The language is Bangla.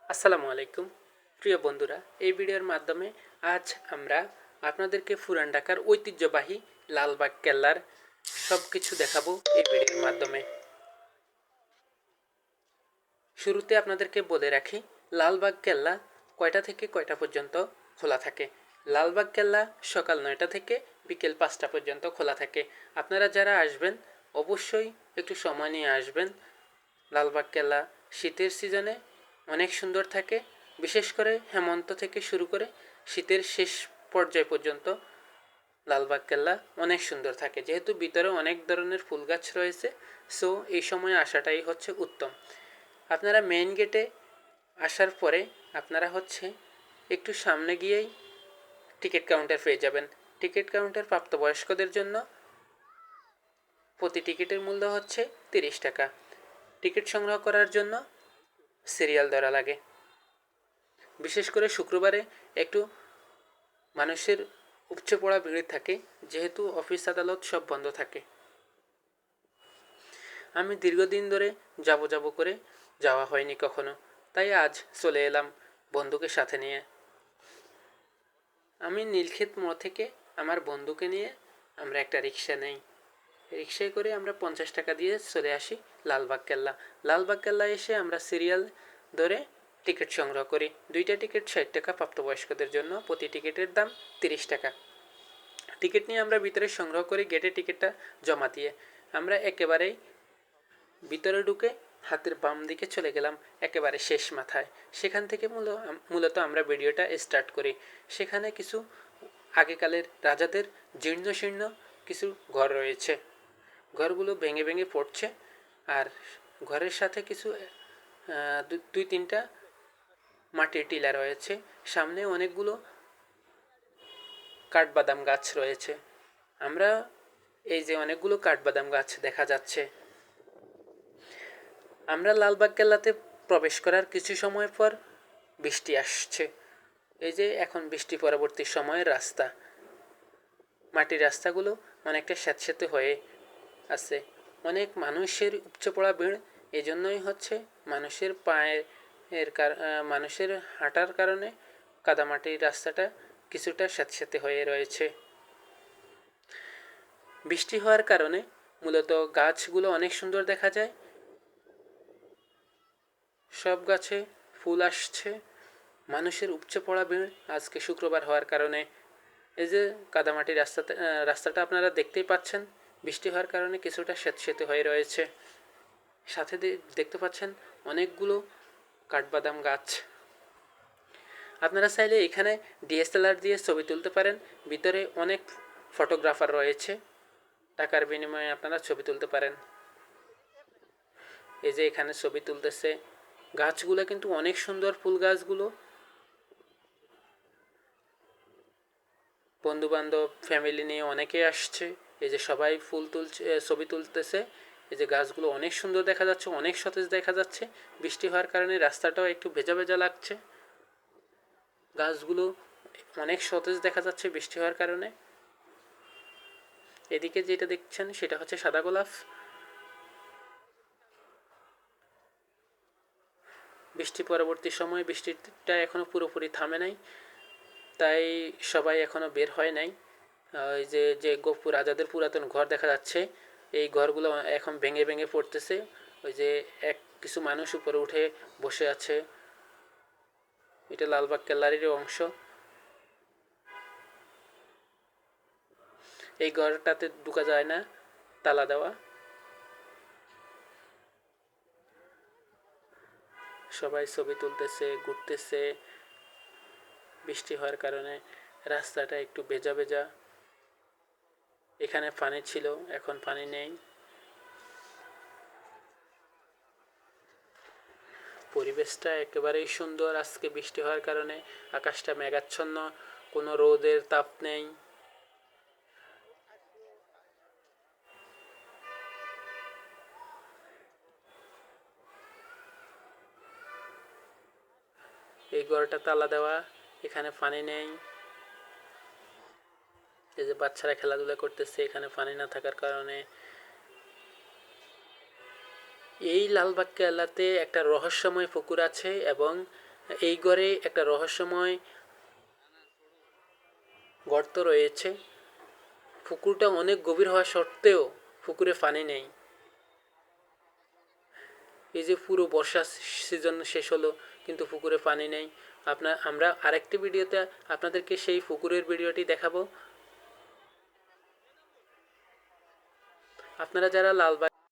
আসসালামু আলাইকুম প্রিয় বন্ধুরা, এই ভিডিওর মাধ্যমে আজ আমরা আপনাদেরকে পুরান ঢাকার ঐতিহ্যবাহী লালবাগ কেল্লার সব কিছু দেখাবো এই ভিডিওর মাধ্যমে। শুরুতে আপনাদেরকে বলে রাখি, লালবাগ কেল্লা কয়টা থেকে কয়টা পর্যন্ত খোলা থাকে। লালবাগ কেল্লা সকাল 9টা থেকে বিকেল 5টা পর্যন্ত খোলা থাকে। আপনারা যারা আসবেন অবশ্যই একটু সময় নিয়ে আসবেন। লালবাগ কেল্লা শীতের সিজনে অনেক সুন্দর থাকে, বিশেষ করে হেমন্ত থেকে শুরু করে শীতের শেষ পর্যায় পর্যন্ত লালবাগ কেল্লা অনেক সুন্দর থাকে, যেহেতু ভিতরে অনেক ধরনের ফুল গাছ রয়েছে। সো এই সময় আসাটাই হচ্ছে উত্তম। আপনারা মেইন গেটে আসার পরে আপনারা একটু সামনে গিয়েই টিকিট কাউন্টার পেয়ে যাবেন। টিকিট কাউন্টার প্রাপ্তবয়স্কদের জন্য প্রতি টিকিটের মূল্য হচ্ছে 30 টাকা। টিকিট সংগ্রহ করার জন্য সিরিয়াল ধরা লাগে। বিশেষ করে শুক্রবারে একটু মানুষের উপচে পড়া ভিড় থাকে, যেহেতু অফিস আদালত সব বন্ধ থাকে। আমি দীর্ঘদিন ধরে যাব করে যাওয়া হয়নি কখনো, তাই আজ চলে এলাম বন্ধুকে সাথে নিয়ে। আমি নীলক্ষেত মোড় থেকে আমার বন্ধুকে নিয়ে আমরা একটা রিক্সা নেই। রিক্সায় করে আমরা 50 টাকা দিয়ে চলে আসি লালবাগ কেল্লা। লালবাগ কেল্লা এসে আমরা সিরিয়াল ধরে টিকিট সংগ্রহ করি। দুইটা টিকিট 60 টাকা প্রাপ্তবয়স্কদের জন্য, প্রতি টিকিটের দাম 30 টাকা। টিকিট নিয়ে আমরা ভিতরে সংগ্রহ করি গেটে টিকিটটা জমা দিয়ে। আমরা একেবারেই ভিতরে ঢুকে হাতের বাম দিকে চলে গেলাম একেবারে শেষ মাথায়। সেখান থেকে মূলত আমরা ভিডিওটা স্টার্ট করি। সেখানে কিছু আগেকালের রাজাদের জীর্ণ শীর্ণ কিছু ঘর রয়েছে। ঘরগুলো ভেঙে ভেঙে পড়ছে, আর ঘরের সাথে কিছু 2-3টা মাটির টিলা রয়েছে। সামনে অনেকগুলো কাঠবাদাম গাছ রয়েছে। আমরা এই যে অনেকগুলো কাঠবাদাম গাছ দেখা যাচ্ছে। আমরা লালবাগ কেল্লাতে প্রবেশ করার কিছু সময় পর বৃষ্টি আসছে। এই যে এখন বৃষ্টি পরবর্তী সময়ের রাস্তা, মাটির রাস্তাগুলো অনেকটা স্যাঁতস্যাঁতে হয়ে আছে। অনেক মানুষের উপচে পড়া ভিড়, এজন্যই মানুষের মানুষের হাঁটার কারণে কাদামাটির রাস্তাটা কিছুটা স্যাঁতস্যাঁতে হয়ে রয়েছে। বৃষ্টি হওয়ার কারণে মূলত গাছগুলো অনেক সুন্দর দেখা যায়। সব গাছে ফুল আসছে। মানুষের উপচে পড়া ভিড় আজকে শুক্রবার হওয়ার কারণে। এই যে কাদামাটির রাস্তাটা আপনারা দেখতেই পাচ্ছেন, বৃষ্টি হওয়ার কারণে কিছুটা স্যাঁতস্যাঁতে হয়ে রয়েছে। সাথে দেখতে পাচ্ছেন অনেকগুলো কাঠবাদাম গাছ। আপনারা চাইলে এখানে ডিএসএলআর দিয়ে ছবি তুলতে পারেন। ভিতরে অনেক ফটোগ্রাফার রয়েছে, টাকার বিনিময়ে আপনারা ছবি তুলতে পারেন। এই যে এখানে ছবি তুলতেছে। গাছগুলো কিন্তু অনেক সুন্দর, ফুল গাছগুলো। বন্ধু বান্ধব ফ্যামিলি নিয়ে অনেকে আসছে। এই যে সবাই ছবি তুলতেছে। এই যে গাছগুলো অনেক সুন্দর দেখা যাচ্ছে, অনেক সতেজ দেখা যাচ্ছে। বৃষ্টি হওয়ার কারণে রাস্তাটাও একটু ভেজা ভেজা লাগছে। গাছগুলো অনেক সতেজ দেখা যাচ্ছে বৃষ্টি হওয়ার কারণে। এদিকে যেটা দেখছেন সেটা হচ্ছে সাদা গোলাপ। বৃষ্টি পরবর্তী সময়ে বৃষ্টিটা এখনো পুরোপুরি থামে নাই, তাই সবাই এখনো বের হয় নাই। ওই যে যে রাজাদের পুরাতন ঘর দেখা যাচ্ছে, এই ঘরগুলো এখন ভেঙে ভেঙে পড়তেছে। ওই যে কিছু মানুষ উপরে উঠে বসে আছে। এটা লালবাগ কেল্লারই অংশ। এই ঘরটাতে ঢুকা যায় না, তালা দেওয়া। সবাই ছবি তুলতেছে, ঘুরতেছে। বৃষ্টি হওয়ার কারণে রাস্তাটা একটু ভেজা ভেজা। এখানে পানি ছিল, এখন পানি নেই। পরিবেশটা একেবারেই সুন্দর। আজকে বৃষ্টি হওয়ার কারণে আকাশটা মেঘাচ্ছন্ন, কোনো রোদের তাপ নেই। এই ঘরটা তালা দেওয়া, এখানে পানি নেই। এই যে বাচ্চারা খেলাধুলা করতেছে এখানে পানি না থাকার কারণে। এই লালবাগ কেল্লাতে একটা রহস্যময় পুকুর আছে, এবং এই ঘরে একটা রহস্যময় গর্ত রয়েছে। পুকুরটা অনেক গভীর হওয়া সত্ত্বেও পুকুরে পানি নেই। এই যে পুরো বর্ষা সিজন শেষ হলো কিন্তু পুকুরে পানি নেই। আমরা আরেকটি ভিডিওতে আপনাদেরকে সেই পুকুরের ভিডিওটি দেখাবো। আপনারা যারা লালবাগ